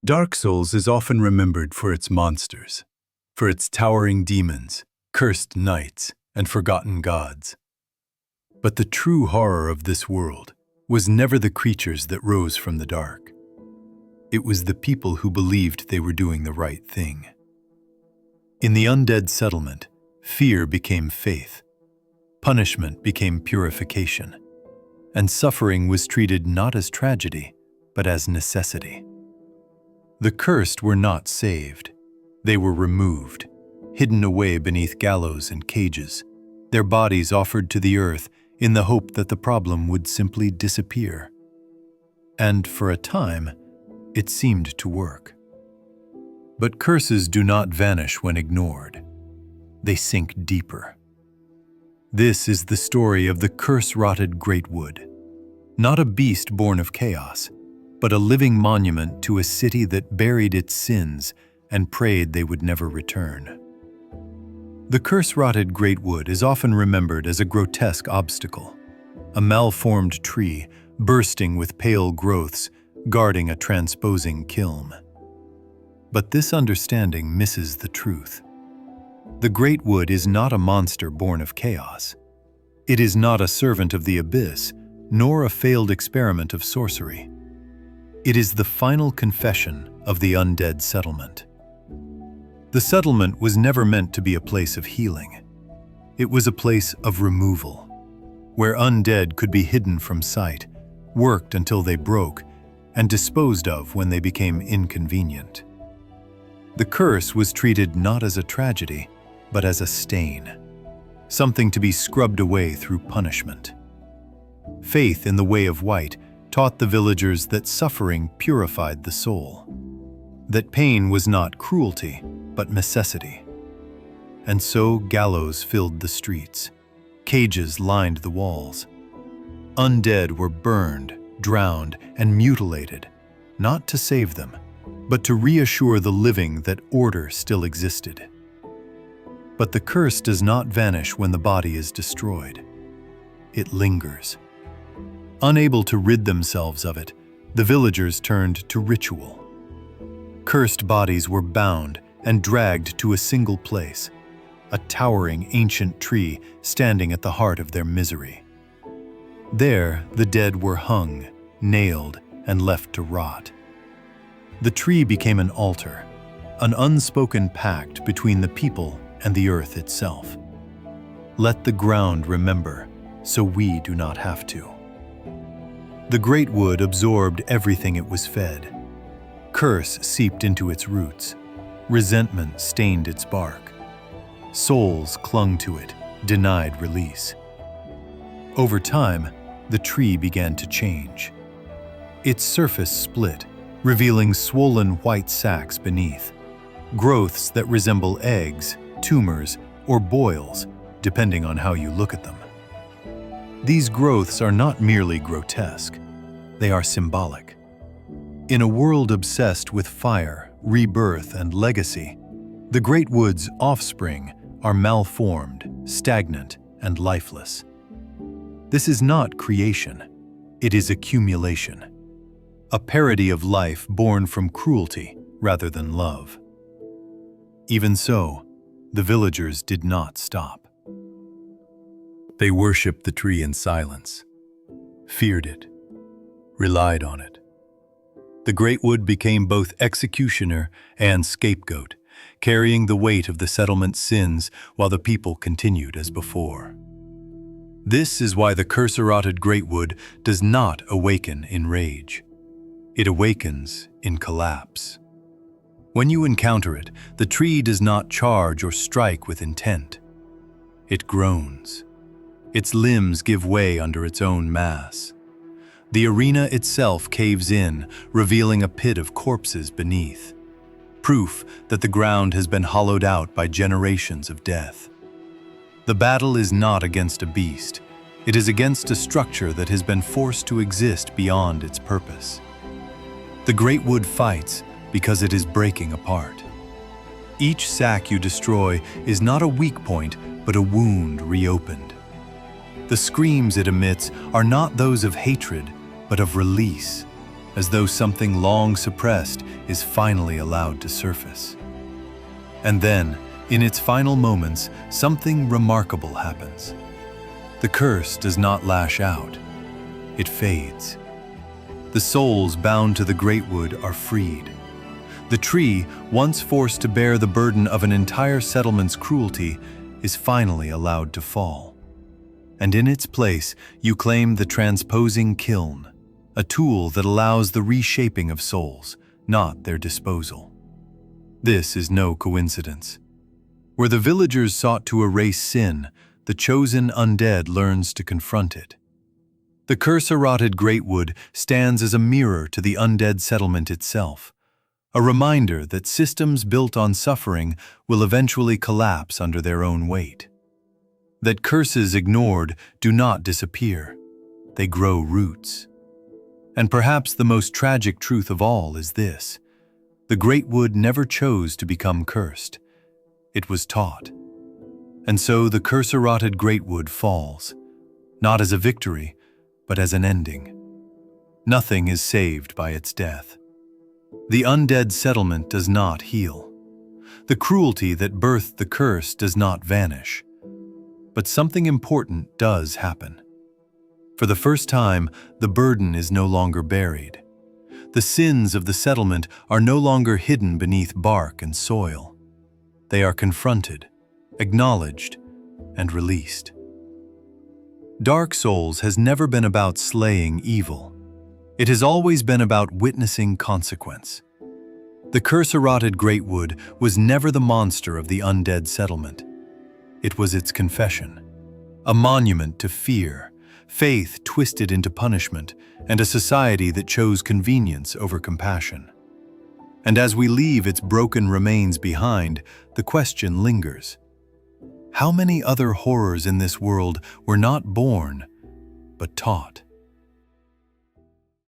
Dark Souls is often remembered for its monsters, for its towering demons, cursed knights, and forgotten gods. But the true horror of this world was never the creatures that rose from the dark. It was the people who believed they were doing the right thing. In the Undead Settlement, fear became faith, punishment became purification, and suffering was treated not as tragedy, but as necessity. The cursed were not saved. They were removed, hidden away beneath gallows and cages, their bodies offered to the earth in the hope that the problem would simply disappear. And for a time, it seemed to work. But curses do not vanish when ignored. They sink deeper. This is the story of the Curserotted Greatwood, not a beast born of chaos, but a living monument to a city that buried its sins and prayed they would never return. The Curserotted Greatwood is often remembered as a grotesque obstacle, a malformed tree bursting with pale growths guarding a transposing kiln. But this understanding misses the truth. The Greatwood is not a monster born of chaos. It is not a servant of the abyss, nor a failed experiment of sorcery. It is the final confession of the Undead Settlement. The settlement was never meant to be a place of healing. It was a place of removal, where undead could be hidden from sight, worked until they broke, and disposed of when they became inconvenient. The curse was treated not as a tragedy, but as a stain, something to be scrubbed away through punishment. Faith in the Way of White taught the villagers that suffering purified the soul, that pain was not cruelty, but necessity. And so gallows filled the streets, cages lined the walls. Undead were burned, drowned, and mutilated, not to save them, but to reassure the living that order still existed. But the curse does not vanish when the body is destroyed. It lingers. Unable to rid themselves of it, the villagers turned to ritual. Cursed bodies were bound and dragged to a single place, a towering ancient tree standing at the heart of their misery. There, the dead were hung, nailed, and left to rot. The tree became an altar, an unspoken pact between the people and the earth itself. Let the ground remember, so we do not have to. The Greatwood absorbed everything it was fed. Curse seeped into its roots. Resentment stained its bark. Souls clung to it, denied release. Over time, the tree began to change. Its surface split, revealing swollen white sacs beneath, growths that resemble eggs, tumors, or boils, depending on how you look at them. These growths are not merely grotesque, they are symbolic. In a world obsessed with fire, rebirth, and legacy, the Greatwood's offspring are malformed, stagnant, and lifeless. This is not creation, it is accumulation, a parody of life born from cruelty rather than love. Even so, the villagers did not stop. They worshipped the tree in silence, feared it, relied on it. The Greatwood became both executioner and scapegoat, carrying the weight of the settlement's sins while the people continued as before. This is why the Curserotted Greatwood does not awaken in rage. It awakens in collapse. When you encounter it, the tree does not charge or strike with intent. It groans. Its limbs give way under its own mass. The arena itself caves in, revealing a pit of corpses beneath, proof that the ground has been hollowed out by generations of death. The battle is not against a beast. It is against a structure that has been forced to exist beyond its purpose. The Greatwood fights because it is breaking apart. Each sack you destroy is not a weak point, but a wound reopened. The screams it emits are not those of hatred, but of release, as though something long suppressed is finally allowed to surface. And then, in its final moments, something remarkable happens. The curse does not lash out. It fades. The souls bound to the Greatwood are freed. The tree, once forced to bear the burden of an entire settlement's cruelty, is finally allowed to fall. And in its place, you claim the transposing kiln, a tool that allows the reshaping of souls, not their disposal. This is no coincidence. Where the villagers sought to erase sin, the chosen undead learns to confront it. The Curserotted Greatwood stands as a mirror to the Undead Settlement itself, a reminder that systems built on suffering will eventually collapse under their own weight. That curses ignored do not disappear, they grow roots. And perhaps the most tragic truth of all is this: the Greatwood never chose to become cursed. It was taught. And so the Curserotted Greatwood falls, not as a victory, but as an ending. Nothing is saved by its death. The Undead Settlement does not heal. The cruelty that birthed the curse does not vanish. But something important does happen. For the first time, the burden is no longer buried. The sins of the settlement are no longer hidden beneath bark and soil. They are confronted, acknowledged, and released. Dark Souls has never been about slaying evil. It has always been about witnessing consequence. The Curserotted Greatwood was never the monster of the Undead Settlement. It was its confession, a monument to fear, faith twisted into punishment, and a society that chose convenience over compassion. And as we leave its broken remains behind, the question lingers: how many other horrors in this world were not born, but taught?